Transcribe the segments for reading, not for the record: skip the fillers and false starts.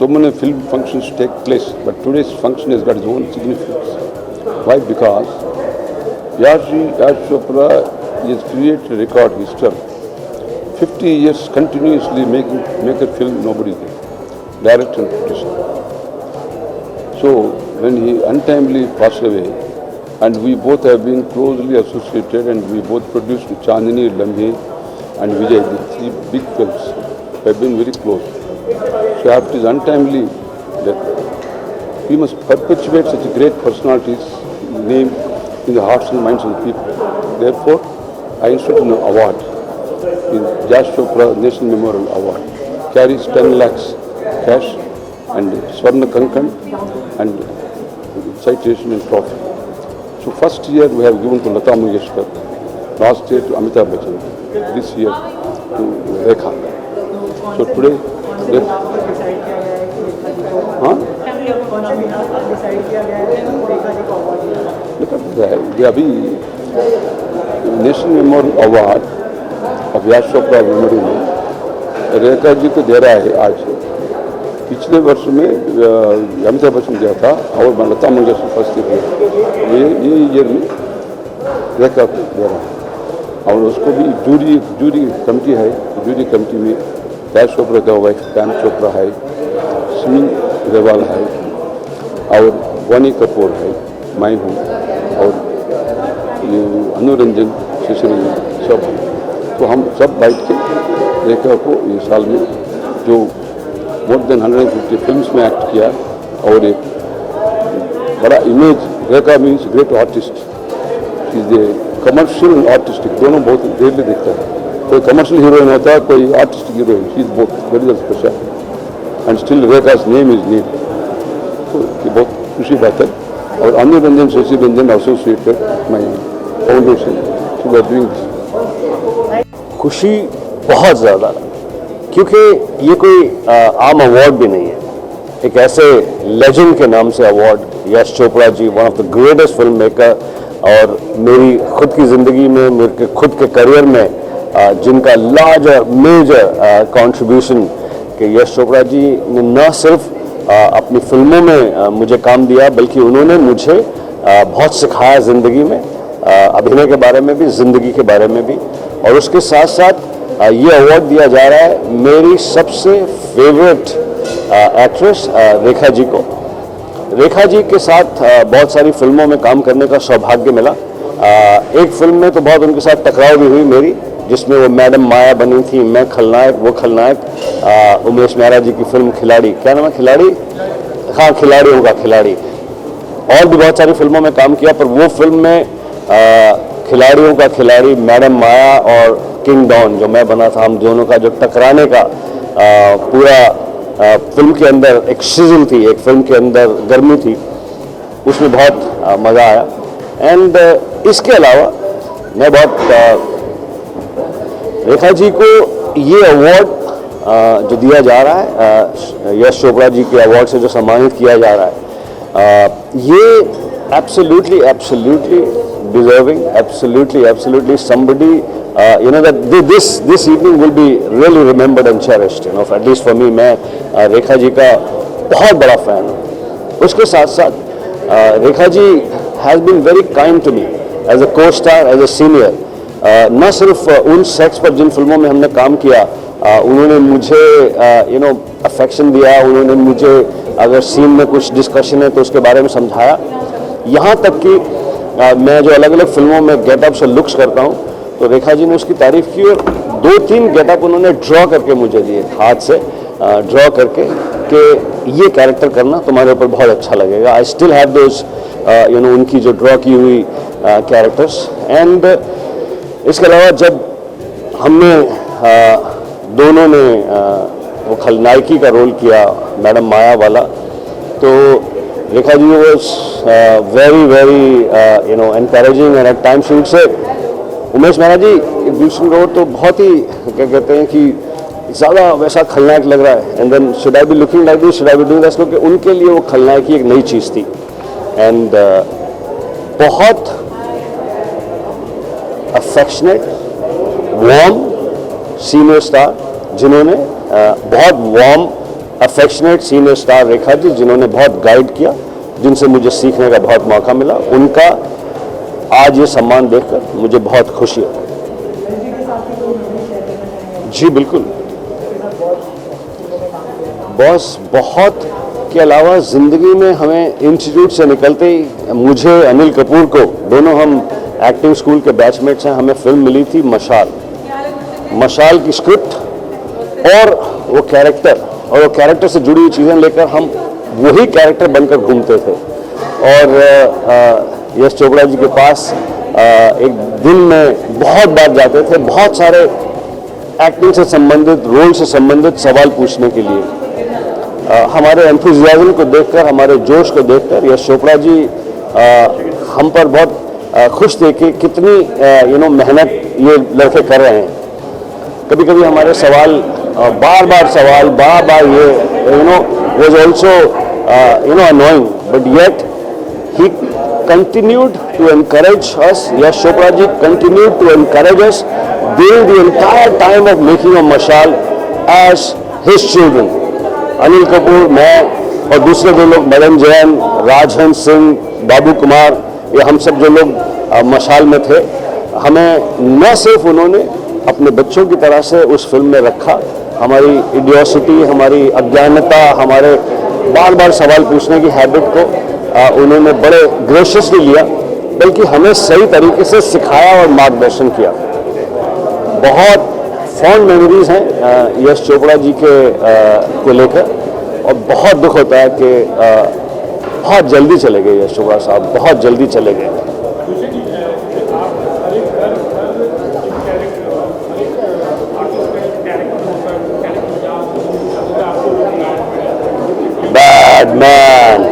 many film functions take place, but today's function has got its own significance. Why? Because Yash Chopra has created a record history. 50 years continuously make a film nobody did, direct and producer. So when he untimely passed away, and we both have been closely associated, and we both produced Chandni, Lamhe and Vijay, the three big films, have been very close. So after his untimely death, we must perpetuate such a great personality's name in the hearts and minds of the people. Therefore, I instituted an award, the Yash Chopra National Memorial Award. Carries 10 lakhs cash and Swarna Kankan and citation and trophy. So first year we have given to Lata Mangeshkar, last year to Amitabh Bachchan, this year to Rekha. So today, अभी national memorial award of Yash Chopra memory में रेखा जी को दे रहा है आज। पिछले वर्ष में अमिताभ बच्चन दिया था और लता मंगेशकर उपस्थित है। ये ईयर में रेखा को दे रहा है और उसको भी जूरी कमेटी है। जूरी कमेटी में याश चोपड़ा का वाइफ पैम चोपड़ा है, सिमी ग्रेवाल है और वानी कपूर है, मैं हूँ और ये अनुरंजन शिशरंजन सब हैं। तो हम सब बैठ के रेखा को इस साल में जो मोर देन 150 फिल्म्स में एक्ट किया और एक बड़ा image, Rekha means great artist, is a commercial and artistic, दोनों बहुत रेयरली दिखता है। कोई कमर्शियल हीरोइन होता है, कोई artistic heroine, she is both very special and still रेखा's नेम इज नीड। तो ये बहुत खुशी बात है। और Anuranjan Shashi Ranjan associated my foundation too are doing this. खुशी बहुत ज़्यादा, क्योंकि ये कोई आम अवार्ड भी नहीं है। एक ऐसे लेजेंड के नाम से award, Yash Chopra ji, one of the greatest film maker, और मेरी खुद की ज़िंदगी में, मेरे खुद के करियर में जिनका लार्जर मेजर कंट्रीब्यूशन कि यश चोपड़ा जी ने न सिर्फ अपनी फिल्मों में मुझे काम दिया, बल्कि उन्होंने मुझे बहुत सिखाया ज़िंदगी में, अभिनय के बारे में भी, ज़िंदगी के बारे में भी। और उसके साथ साथ ये अवार्ड दिया जा रहा है मेरी सबसे फेवरेट एक्ट्रेस रेखा जी को। रेखा जी के साथ बहुत सारी फिल्मों में काम करने का सौभाग्य मिला। एक फिल्म में तो बहुत उनके साथ टकराव भी हुई मेरी, जिसमें वो मैडम माया बनी थी, मैं खलनायक, वो खलनायक। उमेश मेहरा जी की फिल्म खिलाड़ी, क्या नाम है, खिलाड़ी, हाँ, खिलाड़ियों का खिलाड़ी। और भी बहुत सारी फिल्मों में काम किया, पर वो फिल्म में खिलाड़ियों का खिलाड़ी, मैडम माया और किंग डॉन जो मैं बना था, हम दोनों का जो टकराने का पूरा फिल्म के अंदर एक सिजल थी, एक फिल्म के अंदर गर्मी थी, उसमें बहुत मज़ा आया। एंड इसके अलावा मैं बहुत रेखा जी को ये अवार्ड जो दिया जा रहा है, यश चोपड़ा जी के अवार्ड से जो सम्मानित किया जा रहा है, ये absolutely deserving, absolutely somebody, you know, that this evening will be really remembered and cherished, you know, at least for me। मैं रेखा जी का बहुत बड़ा फैन हूँ। उसके साथ साथ Rekha ji has been very kind to me as a co-star, as a senior। न सिर्फ उन सेट्स पर जिन फिल्मों में हमने काम किया, उन्होंने मुझे यू नो अफेक्शन दिया, उन्होंने मुझे अगर सीन में कुछ डिस्कशन है तो उसके बारे में समझाया। यहाँ तक कि मैं जो अलग अलग फिल्मों में गेटअप्स और लुक्स करता हूँ, तो रेखा जी ने उसकी तारीफ़ की और 2-3 गेटअप उन्होंने ड्रॉ करके मुझे दिए, हाथ से ड्रॉ करके, कि ये कैरेक्टर करना तुम्हारे ऊपर बहुत अच्छा लगेगा। I still have those you know, उनकी जो ड्रॉ की हुई कैरेक्टर्स। एंड इसके अलावा जब हमने दोनों ने वो खलनायकी का रोल किया, मैडम माया वाला, तो Rekha ji was very you know encouraging and at times she would say, Umesh Mehra जी एक दूसरे को तो बहुत ही क्या कहते हैं कि ज़्यादा वैसा खलनायक लग रहा है, and then should I be looking like this, should I be doing this, क्योंकि उनके लिए वो खलनायकी एक नई चीज़ थी। एंड बहुत अफेक्शनेट, वार्म सीनियर स्टार, जिन्होंने बहुत warm affectionate senior star Rekha ji, जिन्होंने बहुत गाइड किया, जिनसे मुझे सीखने का बहुत मौका मिला, उनका आज ये सम्मान देखकर मुझे बहुत खुशी है। जी बिल्कुल, बॉस बहुत के अलावा ज़िंदगी में हमें इंस्टीट्यूट से निकलते ही मुझे, अनिल कपूर को, दोनों हम एक्टिंग स्कूल के बैचमेट्स हैं, हमें फिल्म मिली थी मशाल। मशाल की स्क्रिप्ट और वो कैरेक्टर से जुड़ी हुई चीज़ें लेकर हम वही कैरेक्टर बनकर घूमते थे। और यश चोपड़ा जी के पास एक दिन में बहुत बार जाते थे, बहुत सारे एक्टिंग से संबंधित, रोल से संबंधित सवाल पूछने के लिए। हमारे एंथुजियाज्म को देखकर, हमारे जोश को देखकर यश चोपड़ा जी हम पर बहुत खुश थे कि कितनी मेहनत ये लड़के कर रहे हैं। कभी कभी हमारे सवाल बार बार ये was also annoying, but yet he continued to encourage us. Yash Chopra ji continued to encourage us during the entire time of making of Mashal as his children. Anil Kapoor, मैं और दूसरे दो लोग, मदन जैन, राजहंस सिंह, बाबू कुमार, ये हम सब जो लोग मशाल में थे, हमें न सिर्फ उन्होंने अपने बच्चों की तरह से उस फिल्म में रखा, हमारी इडियोसिटी, हमारी अज्ञानता, हमारे बार बार सवाल पूछने की हैबिट को उन्होंने बड़े ग्रेशियसली लिया, बल्कि हमें सही तरीके से सिखाया और मार्गदर्शन किया। बहुत फॉन्ड मेमोरीज हैं यश चोपड़ा जी के को लेकर, और बहुत दुख होता है कि बहुत जल्दी चले गए यश चोपड़ा साहब, बहुत जल्दी चले गए। बैड मैन,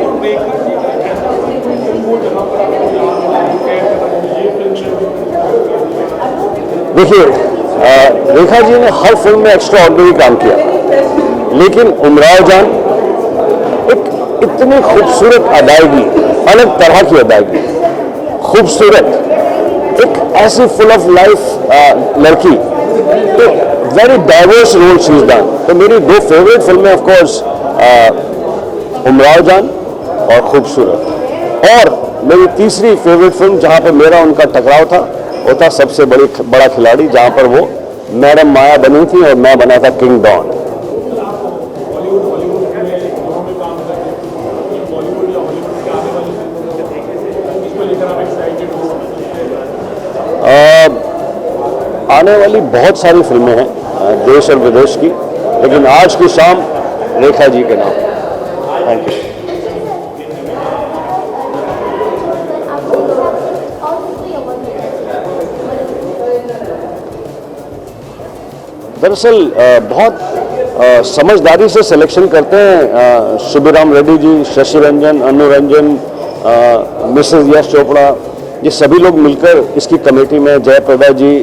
देखिए रेखा जी ने हर फिल्म में एक्स्ट्रा ऑर्डिनरी काम किया, लेकिन उमराव जान एक इतनी खूबसूरत अदायगी, अलग तरह की अदायगी, खूबसूरत, एक ऐसी फुल ऑफ लाइफ लड़की, तो very diverse role she is done. तो मेरी दो फेवरेट फिल्में ऑफ कोर्स उमराव जान और खूबसूरत, और मेरी तीसरी फेवरेट फिल्म जहां पर मेरा उनका टकराव था वो था सबसे बड़ा खिलाड़ी, जहां पर वो मैडम माया बनी थी और मैं बना था किंग डॉन। आने वाली बहुत सारी फिल्में हैं देश और विदेश की, लेकिन आज की शाम रेखा जी के नाम। Thank you. दरअसल बहुत समझदारी से सिलेक्शन करते हैं सुबीराम रेड्डी जी, शशि रंजन, अनु रंजन, मिसेस यश चोपड़ा, ये सभी लोग मिलकर इसकी कमेटी में, जयप्रदा जी,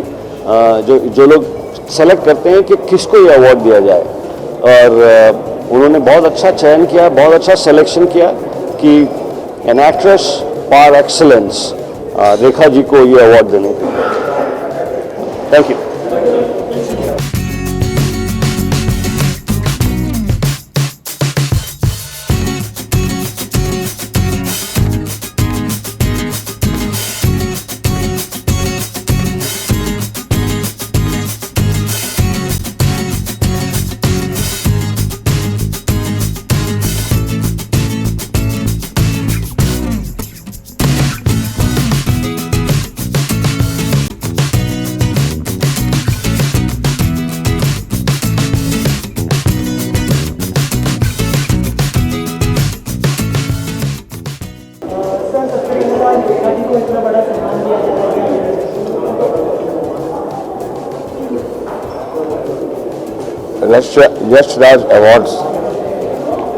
जो लोग सेलेक्ट करते हैं कि किसको ये अवार्ड दिया जाए, और उन्होंने बहुत अच्छा चयन किया, बहुत अच्छा सिलेक्शन किया कि an actress par excellence Rekha ji को ये अवार्ड देने के लिए। Thank you. Yash Raj awards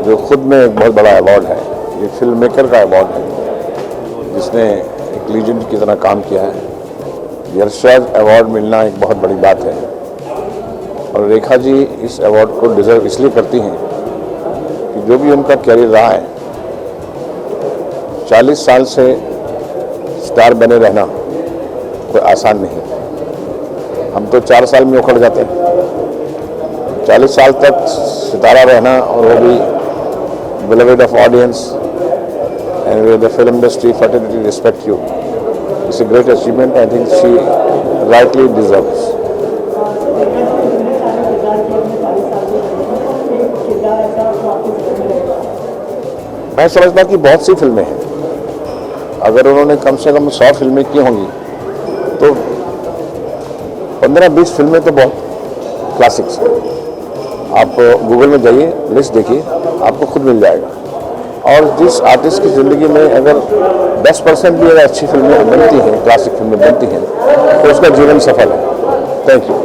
जो खुद में एक बहुत बड़ा अवार्ड है, ये फिल्म मेकर का अवार्ड है जिसने एक लीजेंड की तरह काम किया है। यश राज अवार्ड मिलना एक बहुत बड़ी बात है, और रेखा जी इस अवार्ड को डिजर्व इसलिए करती हैं कि जो भी उनका कैरियर रहा है, 40 साल से स्टार बने रहना कोई आसान नहीं। हम तो 4 साल में उखड़ जाते हैं, 40 साल तक सितारा रहना और वो भी beloved of audience and with the film industry fraternity respect you. It's a great achievement. I think she rightly deserves. मैं समझता कि बहुत सी फिल्में हैं, अगर उन्होंने कम से कम 100 फिल्में की होंगी तो 15-20 फिल्में तो बहुत क्लासिक्स हैं। आप गूगल में जाइए, लिस्ट देखिए, आपको खुद मिल जाएगा। और जिस आर्टिस्ट की ज़िंदगी में अगर 10% भी अगर अच्छी फिल्में बनती हैं, क्लासिक फिल्में बनती हैं, तो उसका जीवन सफल है। Thank you.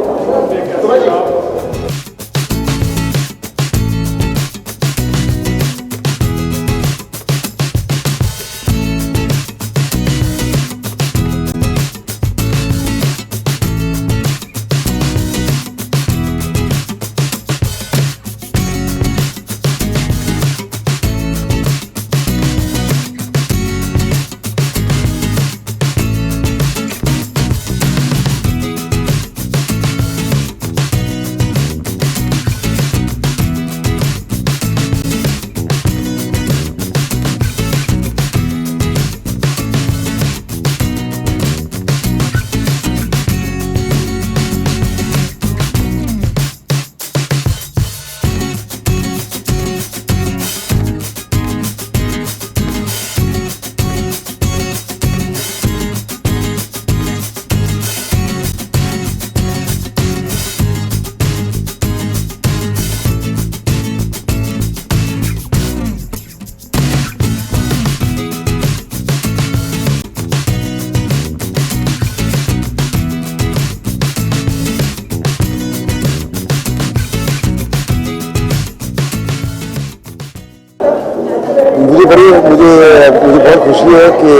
मुझे बहुत खुशी है कि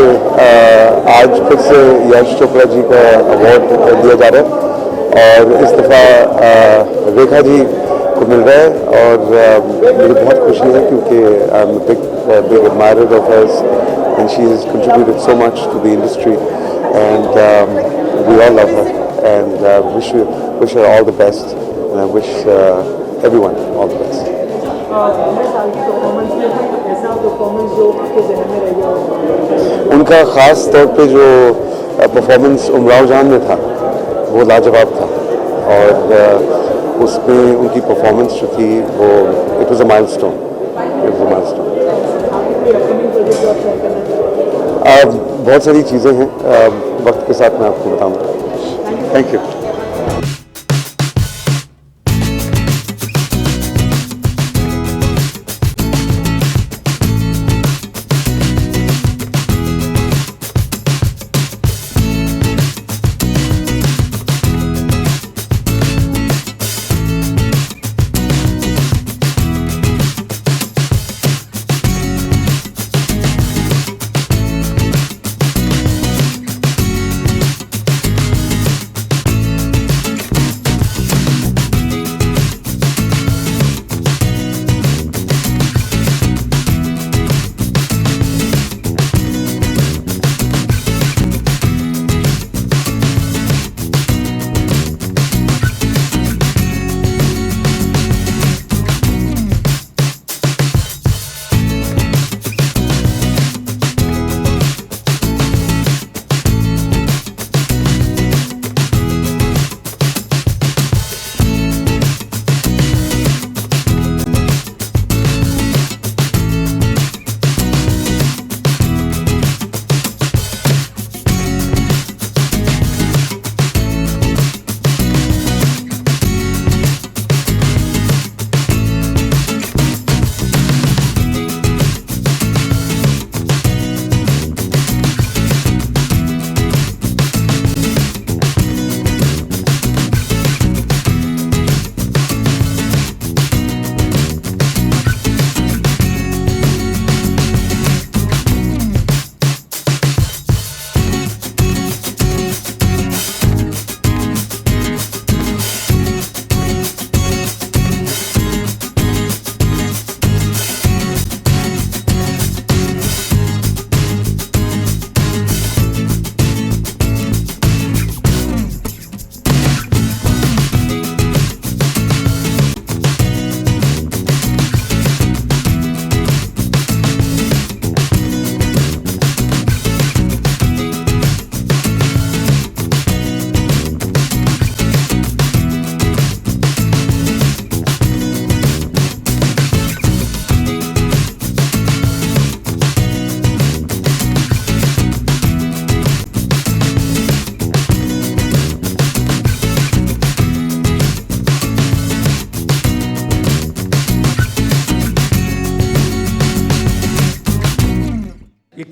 आज फिर से यश चोपड़ा जी का अवार्ड दिया जा रहा है और इस दफ़ा रेखा जी को मिल रहा है और मुझे बहुत खुशी है क्योंकि I am big admirer of hers and she has contributed so much to the industry and we all love her and wish her all the best and I wish everyone all the best. उनका ख़ास तौर पे जो performance Umrao जान में था वो लाजवाब था और उसमें उनकी परफॉर्मेंस जो थी वो इट वाज अ माइलस्टोन। बहुत सारी चीज़ें हैं, वक्त के साथ मैं आपको बताऊंगा। Thank you.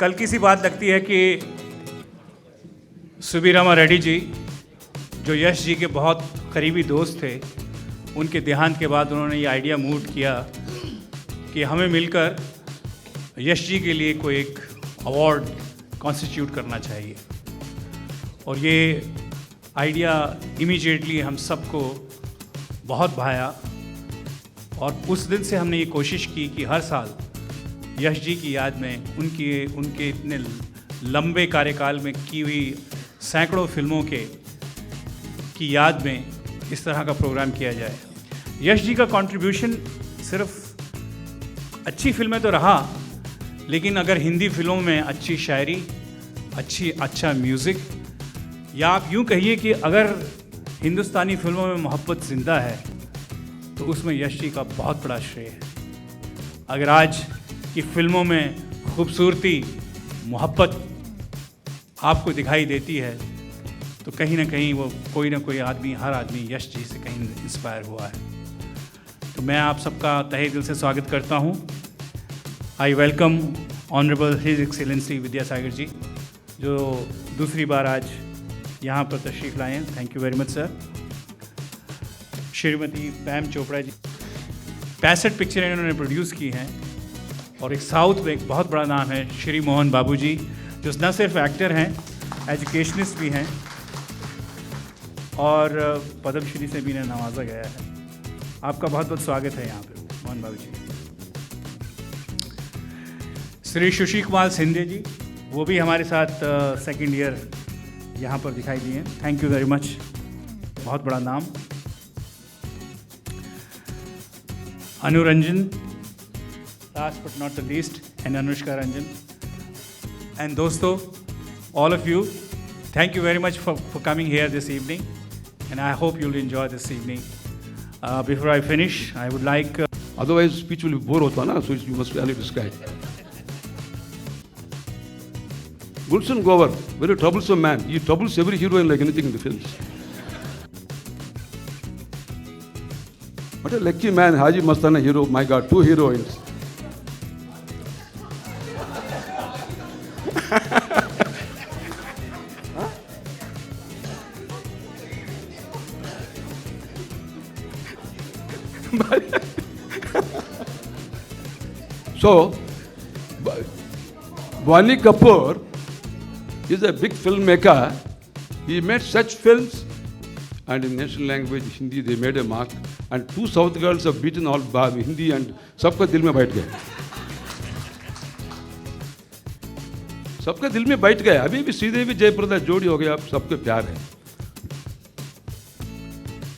कल की सी बात लगती है कि सुबीरामा रेड्डी जी, जो यश जी के बहुत करीबी दोस्त थे, उनके देहांत के बाद उन्होंने ये आइडिया मूव किया कि हमें मिलकर यश जी के लिए कोई एक अवार्ड कॉन्स्टिट्यूट करना चाहिए। और ये आइडिया इमीडिएटली हम सबको बहुत भाया और उस दिन से हमने ये कोशिश की कि हर साल यश जी की याद में उनके इतने लंबे कार्यकाल में की हुई सैकड़ों फिल्मों की याद में इस तरह का प्रोग्राम किया जाए। यश जी का कंट्रीब्यूशन सिर्फ अच्छी फिल्में तो रहा, लेकिन अगर हिंदी फिल्मों में अच्छी शायरी, अच्छा म्यूज़िक, या आप यूँ कहिए कि अगर हिंदुस्तानी फिल्मों में मोहब्बत ज़िंदा है तो उसमें यश जी का बहुत बड़ा श्रेय है। अगर आज की फिल्मों में खूबसूरती, मोहब्बत आपको दिखाई देती है तो कहीं ना कहीं वो कोई ना कोई आदमी, हर आदमी यश जी से कहीं इंस्पायर हुआ है। तो मैं आप सबका तहे दिल से स्वागत करता हूँ। I welcome honourable his excellency Vidyasagar ji, जो दूसरी बार आज यहाँ पर तशरीफ़ लाए हैं। Thank you very much sir. Shrimati Pam Chopra ji, 65 पिक्चरें इन्होंने प्रोड्यूस की हैं और एक साउथ में एक बहुत बड़ा नाम है श्री मोहन बाबू जी, जो न सिर्फ एक्टर हैं, एजुकेशनिस्ट भी हैं और पद्मश्री से भी इन्हें नवाजा गया है। आपका बहुत बहुत स्वागत है यहाँ पे मोहन बाबू जी। श्री सुशील कुमार सिंधे जी, वो भी हमारे साथ सेकंड ईयर यहाँ पर दिखाई दिए हैं। थैंक यू वेरी मच, बहुत बड़ा नाम। Anuranjan, last but not the least, and Anushka Ranjan. And दोस्तों, all of you, thank you very much for coming here this evening, and I hope you'll enjoy this evening. Before I finish, I would like... Otherwise speech will be bore hota na, so you must really describe. Gulshan Grover, very troublesome man. He troubles every heroine like anything in the films. What a lucky man, Haji Mastana hero. My God, 2 heroines. So, Bani Kapoor is a big filmmaker. He made such films, and in national language Hindi they made a mark. And 2 South girls have beaten all Hindi, and सबका दिल में बैठ गए, सबका दिल में बैठ गए। अभी भी श्रीदेवी जयप्रदा जोड़ी हो गई, आप सबके प्यार है।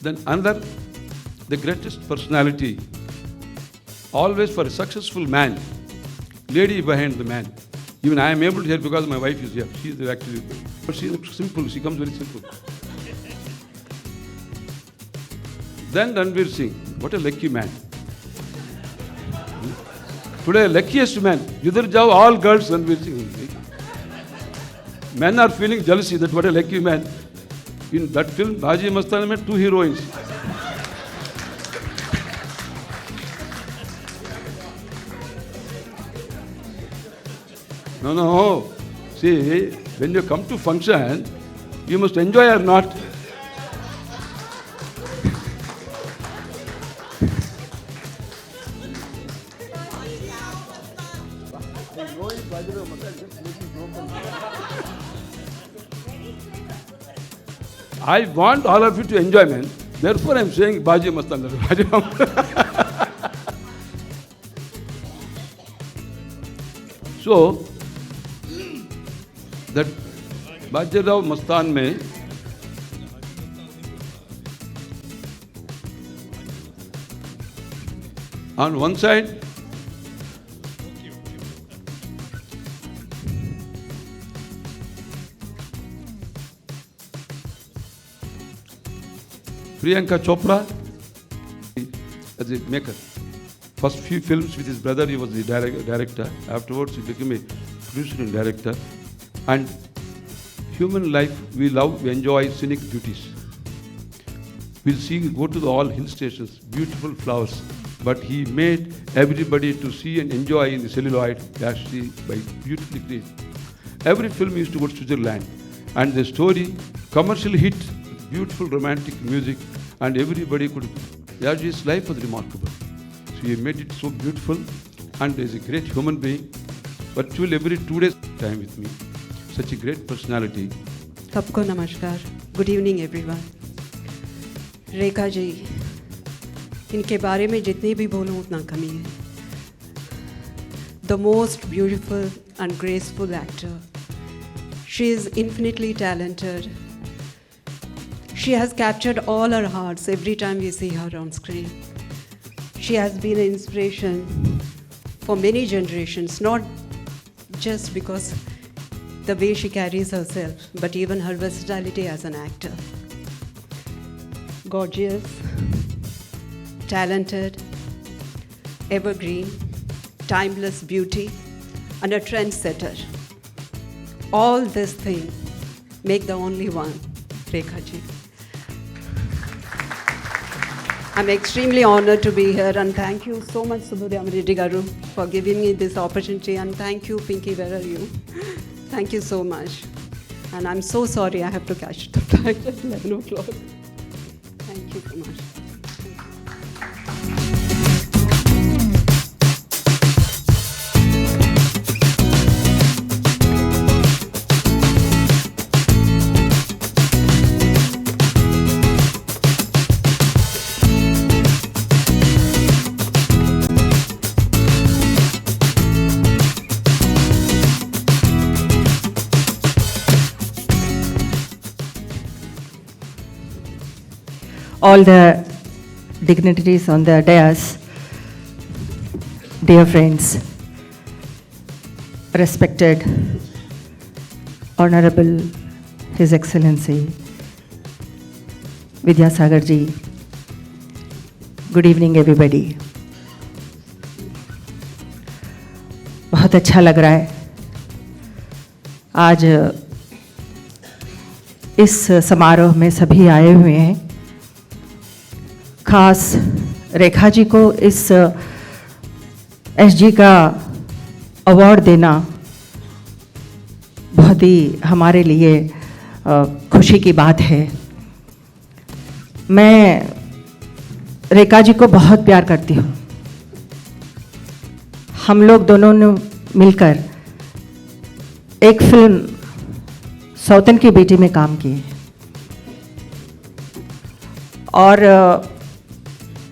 Then another, the greatest personality, always for a successful man, lady behind the man. Even I am able to hear because my wife is here. She is actually, but she is simple. She comes very simple. Then Ranveer Singh, what a lucky man. Today, luckiest man. Jidhar jao, all girls Ranveer Singh. Men are feeling jealousy that what a lucky man. In that film, Haji Mastana met 2 heroines. No. See, when you come to function, you must enjoy or not. I want all of you to enjoyment. Therefore, I am saying Baji Mastana. So, that Bajirao Mastan mein on one side Priyanka Chopra as a maker. First few films with his brother, he was the director. Afterwards, he became a producer and director. And human life, we love, we enjoy scenic beauties. We'll see, go to the all hill stations, beautiful flowers. but he made everybody to see and enjoy in the celluloid actually by beautifully created. Every film is towards Switzerland, and the story, commercial hit, beautiful romantic music, and everybody could. Yeah, his life was remarkable. So he made it so beautiful, and is a great human being. Virtually every 2 days time with me. Such a great personality. सबको नमस्कार. Good evening everyone. Rekha ji, इनके बारे में जितनी भी बोलूँ उतना कमी है. The most beautiful and graceful actor. She is infinitely talented. She has captured all our hearts every time we see her on screen. She has been an inspiration for many generations, not just because the way she carries herself, but even her versatility as an actor. Gorgeous, talented, evergreen, timeless beauty, and a trendsetter. All these things make the only one, Rekha ji. I'm extremely honored to be here, and thank you so much, Subramanian Reddy Garu, for giving me this opportunity, and thank you, Pinky, where are you? Thank you so much. And I'm so sorry I have to catch the flight at 11 o'clock. Thank you so much. All the dignitaries on the dais, dear friends, respected Honorable His Excellency Vidyasagar ji, good evening everybody. बहुत अच्छा लग रहा है आज इस समारोह में सभी आए हुए हैं. खास रेखा जी को इस एसजी का अवार्ड देना बहुत ही हमारे लिए खुशी की बात है. मैं रेखा जी को बहुत प्यार करती हूँ. हम लोग दोनों ने मिलकर एक फिल्म सौतन की बेटी में काम किए और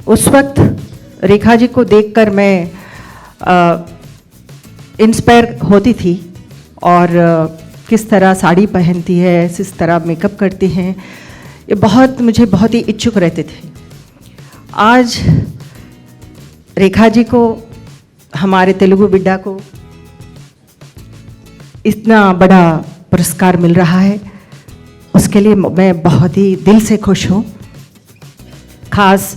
उस वक्त रेखा जी को देखकर मैं इंस्पायर होती थी और किस तरह साड़ी पहनती है, किस तरह मेकअप करती हैं, ये मुझे बहुत ही इच्छुक रहते थे. आज रेखा जी को, हमारे तेलुगु बिड्डा को इतना बड़ा पुरस्कार मिल रहा है, उसके लिए मैं बहुत ही दिल से खुश हूँ. खास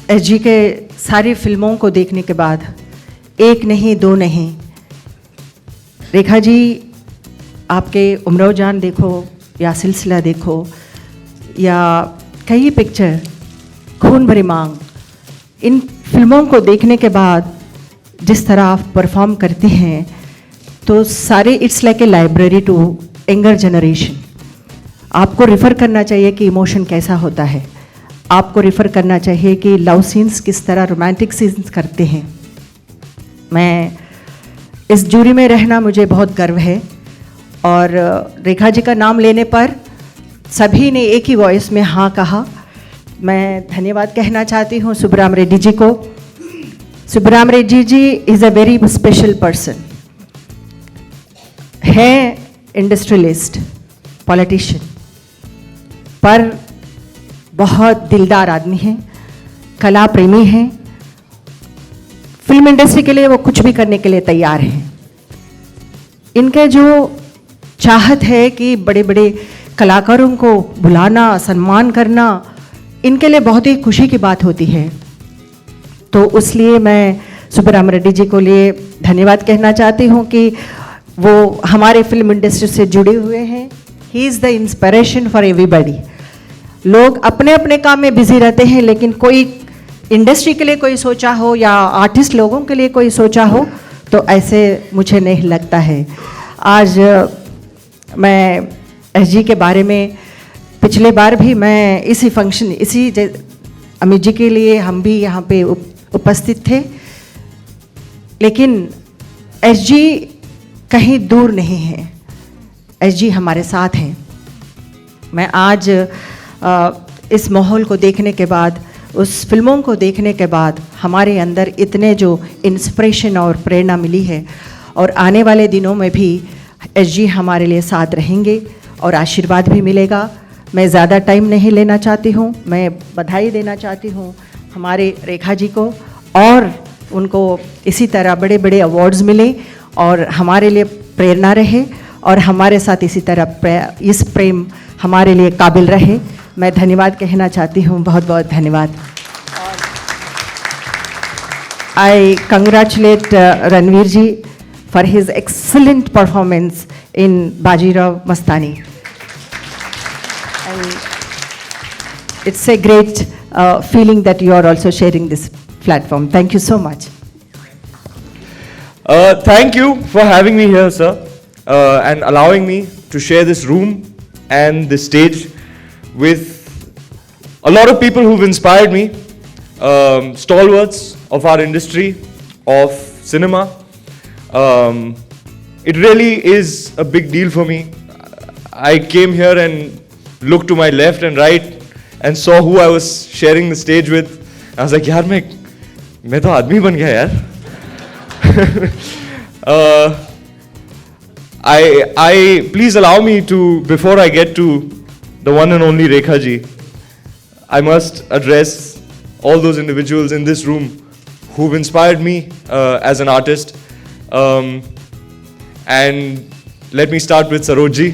एसजी के सारी फिल्मों को देखने के बाद, एक नहीं दो नहीं, रेखा जी आपके उमराव जान देखो या सिलसिला देखो या कई पिक्चर, खून भरी मांग, इन फिल्मों को देखने के बाद जिस तरह आप परफॉर्म करते हैं तो सारे it's like a library to younger generation. आपको रिफ़र करना चाहिए कि इमोशन कैसा होता है, आपको रिफ़र करना चाहिए कि लव सीन्स किस तरह, रोमांटिक सीन्स करते हैं. मैं इस जूरी में रहना मुझे बहुत गर्व है और रेखा जी का नाम लेने पर सभी ने एक ही वॉइस में हाँ कहा. मैं धन्यवाद कहना चाहती हूँ सुब्राम रेड्डी जी को. Subram Reddy ji is a very special person. है इंडस्ट्रियलिस्ट, पॉलिटिशियन, पर बहुत दिलदार आदमी हैं, कला प्रेमी हैं. फिल्म इंडस्ट्री के लिए वो कुछ भी करने के लिए तैयार हैं. इनके जो चाहत है कि बड़े बड़े कलाकारों को बुलाना, सम्मान करना, इनके लिए बहुत ही खुशी की बात होती है. तो इसलिए मैं सुब्राम रेड्डी जी को लिए धन्यवाद कहना चाहती हूँ कि वो हमारे फिल्म इंडस्ट्री से जुड़े हुए हैं. He is the inspiration for everybody. लोग अपने अपने काम में बिजी रहते हैं, लेकिन कोई इंडस्ट्री के लिए कोई सोचा हो या आर्टिस्ट लोगों के लिए कोई सोचा हो, तो ऐसे मुझे नहीं लगता है। आज मैं एसजी के बारे में पिछले बार भी मैं इसी फंक्शन अमित जी के लिए हम भी यहाँ पे उपस्थित थे, लेकिन एसजी कहीं दूर नहीं है, एसजी हमारे साथ हैं। मैं आज इस माहौल को देखने के बाद, उस फिल्मों को देखने के बाद हमारे अंदर इतने जो इंस्पिरेशन और प्रेरणा मिली है, और आने वाले दिनों में भी एसजी हमारे लिए साथ रहेंगे और आशीर्वाद भी मिलेगा। मैं ज़्यादा टाइम नहीं लेना चाहती हूँ, मैं बधाई देना चाहती हूँ हमारे रेखा जी को, और उनको इसी तरह बड़े बड़े अवार्ड्स मिले और हमारे लिए प्रेरणा रहे, और हमारे साथ इसी तरह इस प्रेम हमारे लिए काबिल रहे। मैं धन्यवाद कहना चाहती हूँ, बहुत बहुत धन्यवाद। I congratulate Ranveer ji for his excellent performance in Bajirao Mastani. And it's a great feeling that you are also sharing this platform. Thank you so much. Thank you for having me here, sir, and allowing me to share this room and this stage with a lot of people who've inspired me, stalwarts of our industry, of cinema. It really is a big deal for me. I came here and looked to my left and right and saw who I was sharing the stage with. I was like, यार मैं तो आदमी बन गया यार. Please allow me to, before I get to the one and only Rekha ji, I must address all those individuals in this room who've inspired me as an artist. And let me start with Sarojji.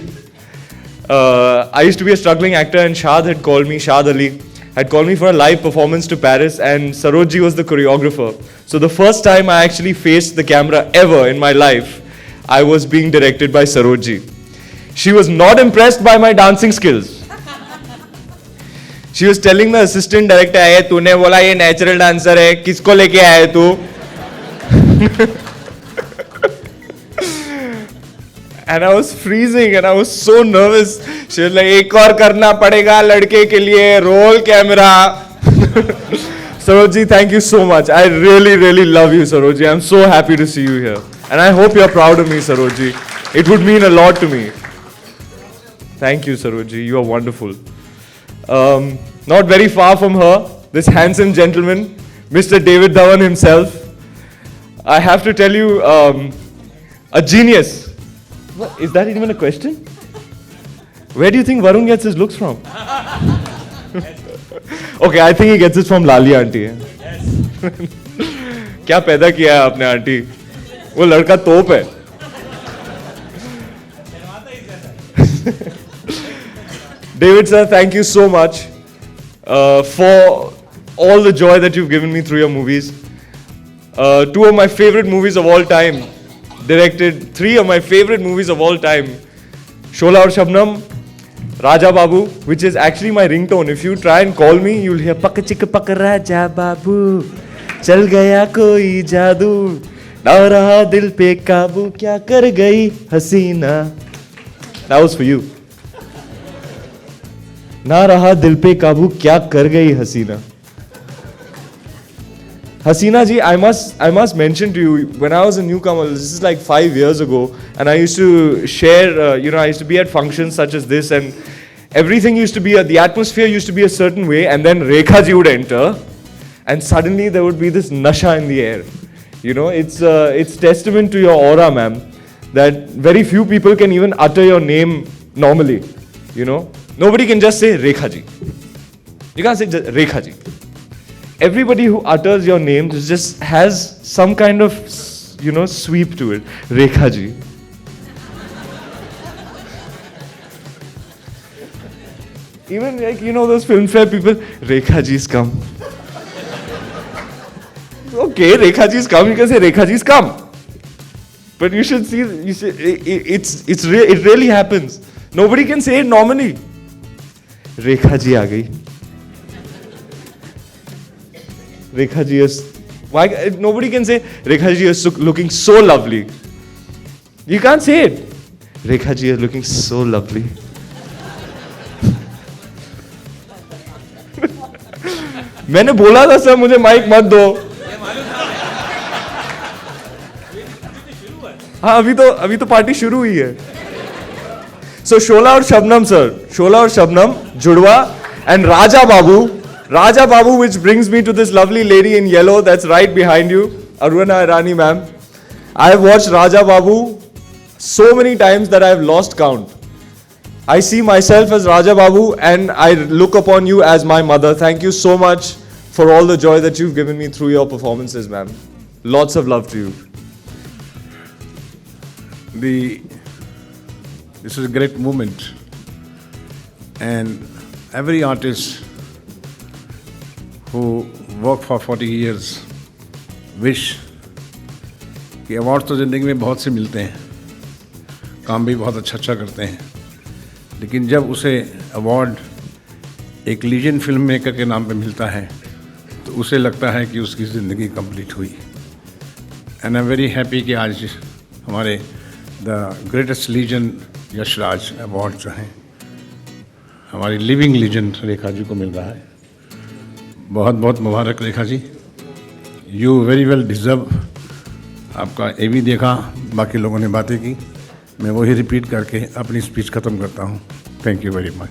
I used to be a struggling actor, and Shad Ali had called me for a live performance to Paris, and Sarojji was the choreographer. So the first time I actually faced the camera ever in my life, I was being directed by Sarojji. She was not impressed by my dancing skills. She was telling the assistant director, "Hey, तूने बोला ये natural dancer है, किसको लेके आया तू?" And I was freezing and I was so nervous. She was like, "एक और करना पड़ेगा लड़के के लिए, roll camera." Sarojji, thank you so much. I really, really love you, Sarojji. I'm so happy to see you here. And I hope you're proud of me, Sarojji. It would mean a lot to me. Thank you, Sarojji. You are wonderful. Not very far from her, this handsome gentleman, Mr. David Dhawan himself. I have to tell you, a genius. What, is that even a question? Where do you think Varun gets his looks from? Okay, I think he gets it from Lali auntie. क्या पैदा किया है आपने aunty? वो लड़का तोप है. David sir, thank you so much for all the joy that you've given me through your movies. Two of my favorite movies of all time. Directed three of my favorite movies of all time. Shola aur Shabnam, Raja Babu, which is actually my ringtone. If you try and call me, you'll hear Pak Chik Pak Raja Babu, Chal Gaya Koi Jadoo, Na Raha Dil Pe Kabu, Kya Kar Gayi Hasina. That was for you. Na Raha Dil Pe Kabu, Kya Kar Gayi Hasina. Hasina ji, I must mention to you, when I was a newcomer, this is like 5 years ago, and I used to share, I used to be at functions such as this, and everything used to be, the atmosphere used to be a certain way, and then Rekha ji would enter, and suddenly there would be this nasha in the air. You know, it's testament to your aura, ma'am, that very few people can even utter your name normally. You know, nobody can just say Rekha ji. You can't say just Rekha ji. Everybody who utters your name just has some kind of, sweep to it. Rekha ji. Even like, those filmfare people, Rekha ji's come. Okay, Rekha ji's come, you can say Rekha ji's come. But you should see, it really happens. Nobody can say it normally. Rekha ji aa gayi. Rekha ji is. Why nobody can say Rekha ji is looking so lovely? You can't say it. Rekha ji is looking so lovely. मैंने बोला था sir मुझे mic मत दो. हाँ अभी तो party शुरू हुई है. So Shola और शबनम sir, Shola और शबनम जुड़वा and Raja Babu, which brings me to this lovely lady in yellow that's right behind you, Aruna Irani ma'am. I have watched Raja Babu so many times that I have lost count. I see myself as Raja Babu and I look upon you as my mother. Thank you so much for all the joy that you've given me through your performances, ma'am. Lots of love to you. This is a great moment, and every artist who worked for 40 years wish कि award तो ज़िंदगी में बहुत से मिलते हैं, काम भी बहुत अच्छा करते हैं, लेकिन जब उसे अवार्ड एक लीजेंड फिल्म मेकर के नाम पे मिलता है तो उसे लगता है कि उसकी ज़िंदगी कंप्लीट हुई. And I am very happy कि आज हमारे the greatest legend Yashraj award जो हैं हमारी लिविंग लीजेंड रेखा जी को मिल रहा है. बहुत बहुत मुबारक Rekha ji. You very well deserve. आपका ए भी देखा, बाकी लोगों ने बातें की, मैं वही रिपीट करके अपनी स्पीच ख़त्म करता हूँ. Thank you very much.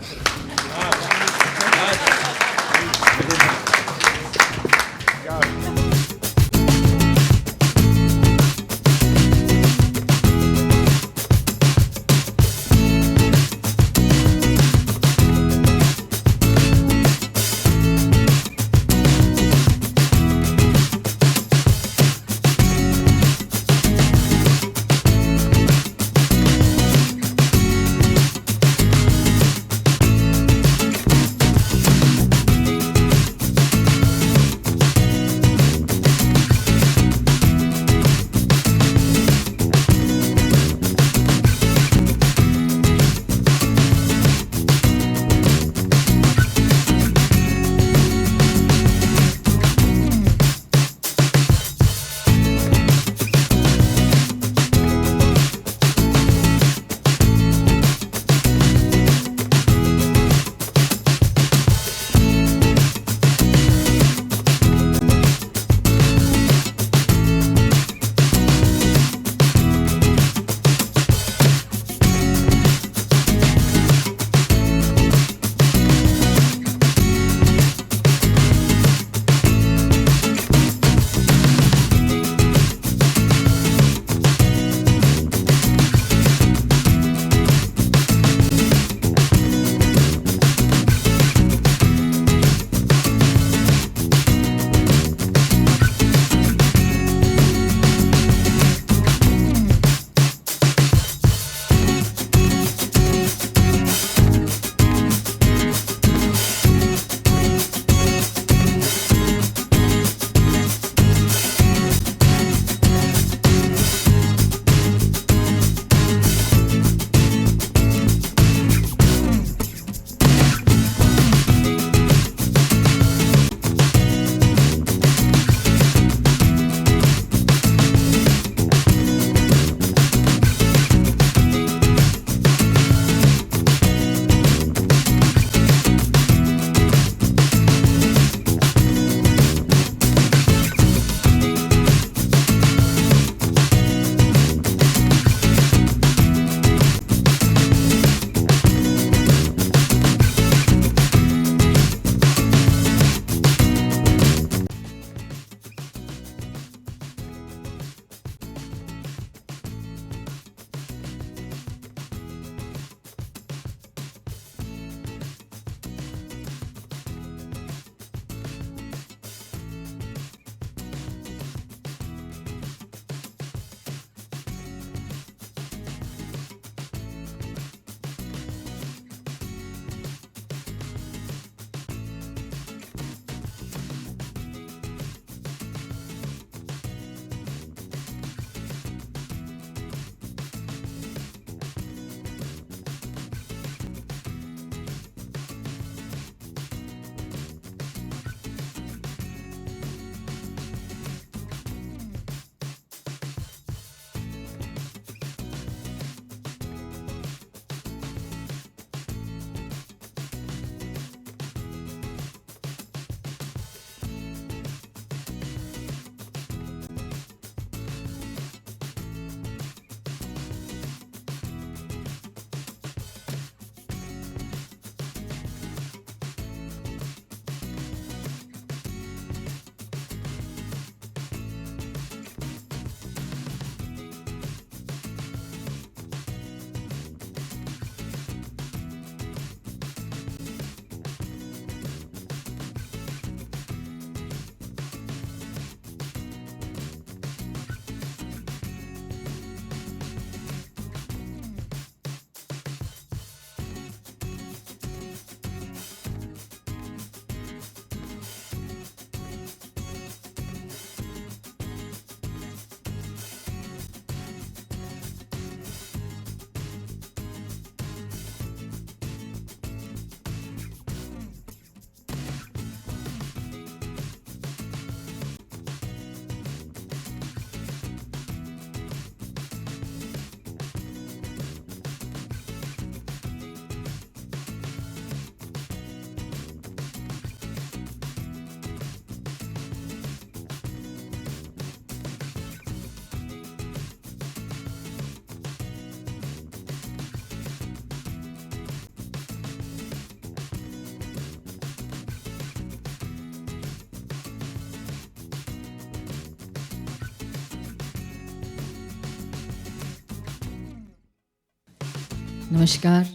Namaskar.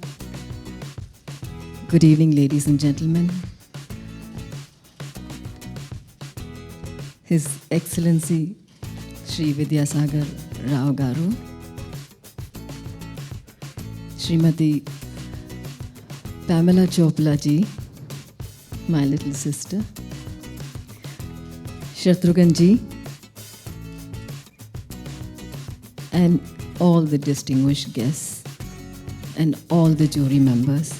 Good evening, ladies and gentlemen. His Excellency Shri Vidyasagar Rao Garu, Srimati Pamela Chopla ji, my little sister, Shatrughan ji, and all the distinguished guests and all the jury members.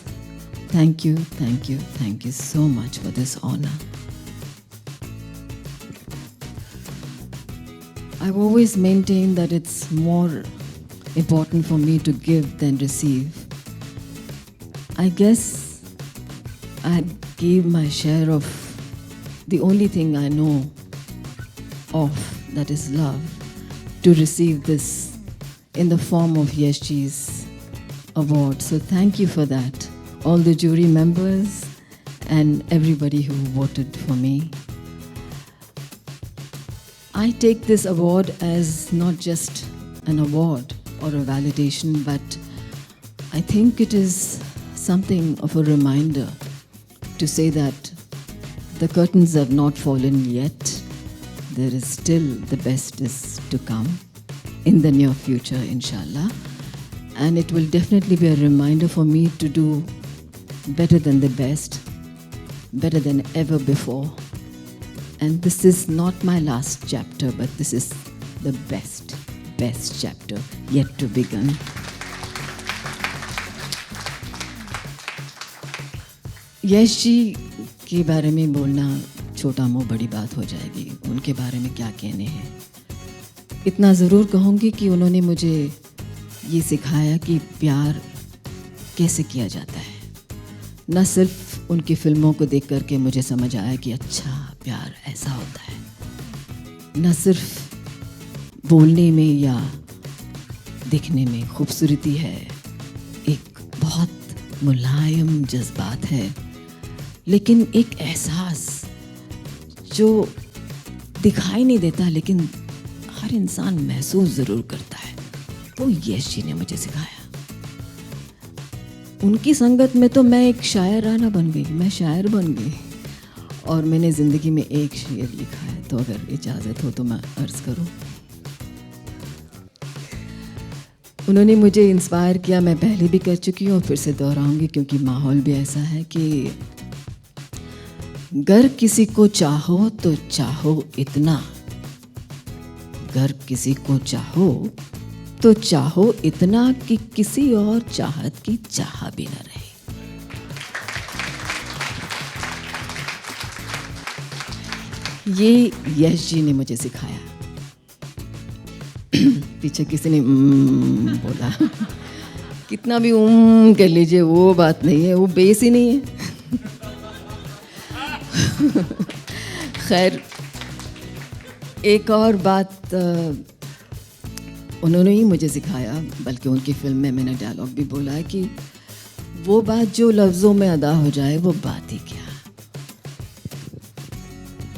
Thank you, thank you, thank you so much for this honor. I've always maintained that it's more important for me to give than receive. I guess I gave my share of the only thing I know of, that is love, to receive this in the form of Yashji's award. So thank you for that, all the jury members and everybody who voted for me. I take this award as not just an award or a validation, but I think it is something of a reminder to say that the curtains have not fallen yet. There is still the best is to come in the near future, inshallah. And it will definitely be a reminder for me to do better than the best, better than ever before. And this is not my last chapter, but this is the best chapter yet to begin. Yash ji के बारे में बोलना छोटा मुँह बड़ी बात हो जाएगी. उनके बारे में क्या कहने हैं. इतना ज़रूर कहूँगी कि उन्होंने मुझे ये सिखाया कि प्यार कैसे किया जाता है. न सिर्फ उनकी फिल्मों को देख करके मुझे समझ आया कि अच्छा प्यार ऐसा होता है. न सिर्फ बोलने में या दिखने में खूबसूरती है, एक बहुत मुलायम जज्बात है, लेकिन एक एहसास जो दिखाई नहीं देता लेकिन हर इंसान महसूस ज़रूर करता है. वो यश जी ने मुझे सिखाया. उनकी संगत में तो मैं एक शायराना बन गई, मैं शायर बन गई. और मैंने ज़िंदगी में एक शेर लिखा है, तो अगर इजाज़त हो तो मैं अर्ज़ करूं. उन्होंने मुझे इंस्पायर किया, मैं पहले भी कर चुकी हूँ, फिर से दोहराऊंगी क्योंकि माहौल भी ऐसा है कि गर किसी को चाहो तो चाहो इतना, गर किसी को चाहो तो चाहो इतना कि किसी और चाहत की चाह भी न रहे. ये यश जी ने मुझे सिखाया. पीछे किसी ने बोला. कितना भी कर लीजिए, वो बात नहीं है, वो बेस ही नहीं है. खैर, एक और बात उन्होंने ही मुझे सिखाया, बल्कि उनकी फिल्म में मैंने डायलॉग भी बोला है कि वो बात जो लफ्ज़ों में अदा हो जाए वो बात ही क्या.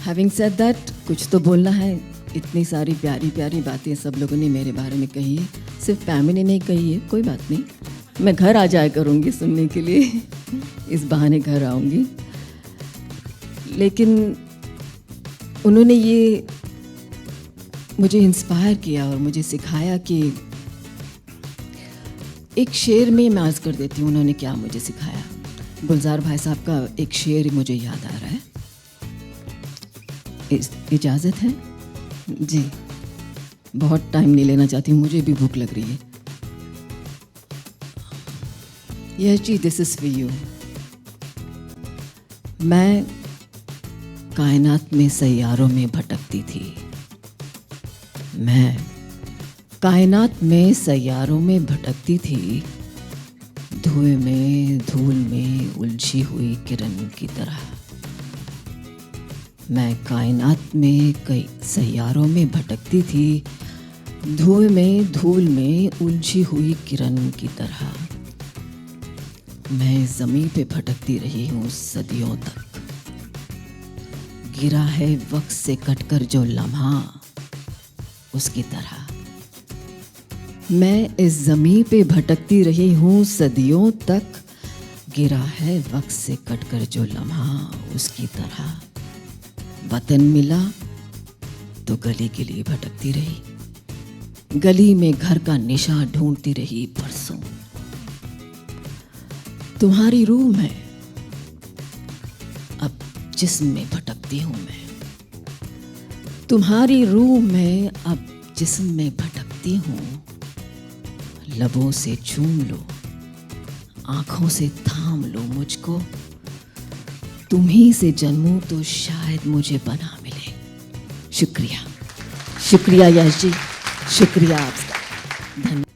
हैविंग सेड दैट, कुछ तो बोलना है. इतनी सारी प्यारी प्यारी बातें सब लोगों ने मेरे बारे में कही है, सिर्फ पैमी ने नहीं कही है. कोई बात नहीं, मैं घर आ जाया करूँगी सुनने के लिए. इस बहाने घर आऊँगी. लेकिन उन्होंने ये मुझे इंस्पायर किया और मुझे सिखाया कि एक शेर में मैं अर्ज़ कर देती हूँ उन्होंने क्या मुझे सिखाया. गुलजार भाई साहब का एक शेर मुझे याद आ रहा है. इजाज़त है जी? बहुत टाइम नहीं लेना चाहती, मुझे भी भूख लग रही है. Yash ji, this is for you. मैं कायनात में सैयारों में भटकती थी, मैं कायनात में सैयारों में भटकती थी, धुएं में धूल में उलझी हुई किरण की तरह. मैं कायनात में कई सैयारों में भटकती थी, धुएं में धूल में उलझी हुई किरण की तरह. मैं ज़मीन पे भटकती रही हूँ सदियों तक. गिरा है वक्त से कटकर जो लम्हा, उसकी तरह. मैं इस ज़मीं पे भटकती रही हूँ सदियों तक, गिरा है वक्त से कटकर जो लम्हा उसकी तरह। वतन मिला तो गली के लिए भटकती रही, गली में घर का निशा ढूंढती रही बरसों। तुम्हारी रूह में अब जिस्म में भटकती हूँ मैं, तुम्हारी रूह में अब जिस्म में भटकती हूँ। लबों से चूम लो, आंखों से थाम लो मुझको, तुम्ही से जन्मूं तो शायद मुझे बना मिले। शुक्रिया, शुक्रिया यश जी, शुक्रिया आपका, धन्यवाद।